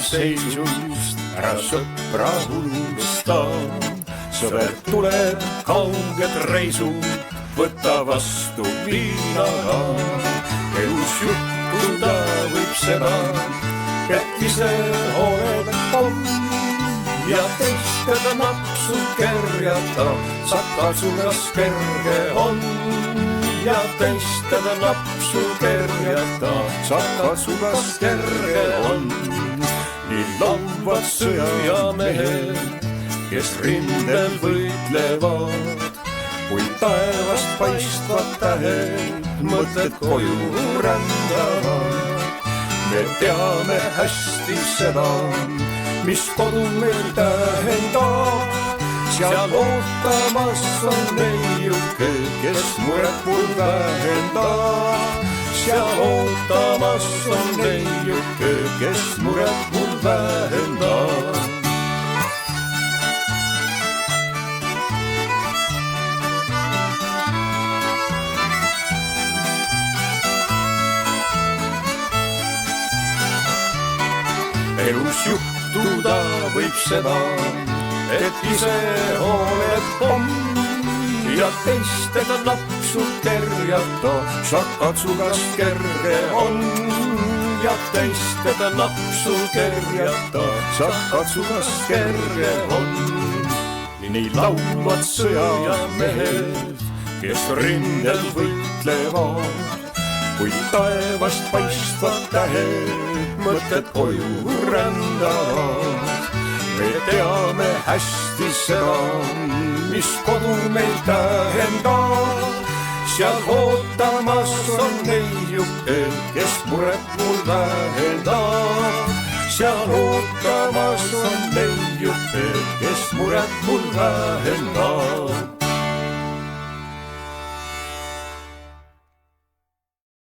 seisust ära sõpra unusta. Sõber tuleb kauged reisud, võta vastu viinaga. Elus juhtuda võib seda, et ise oled pomm ja teistele napsu kerjata, sa katsugas kerge on. Ja teistele napsu kerjata, sa katsugas kerge on. Nii lauvad sõjamehed, kes rindel võitlevad, kui taevast paistvad tähed, mõtted koju rändavad. Me teame hästi seda, mis kodu meil tähendab. Seal ootamas on neiuke, kes muret mul vähendab. Seal ootamas on neiuke, kes muret mul vähendab. Elus juhtuda võib seda, et ise oled pomm ja teistele napsu kerjata, sa katsugas kerge on. Ja teistele napsu kerjata, sa katsugas kerge on. Nii laulvad sõjamehed, kes rindel võitlevad, kui taevast paistvad tähed, mõtted koju rändavad. Me teame hästi seda, mis kodu meil tähendab. Seal ootamas on neiuke, kes muret mul vähendab. Seal ootamas on neiuke, kes muret mul vähendab.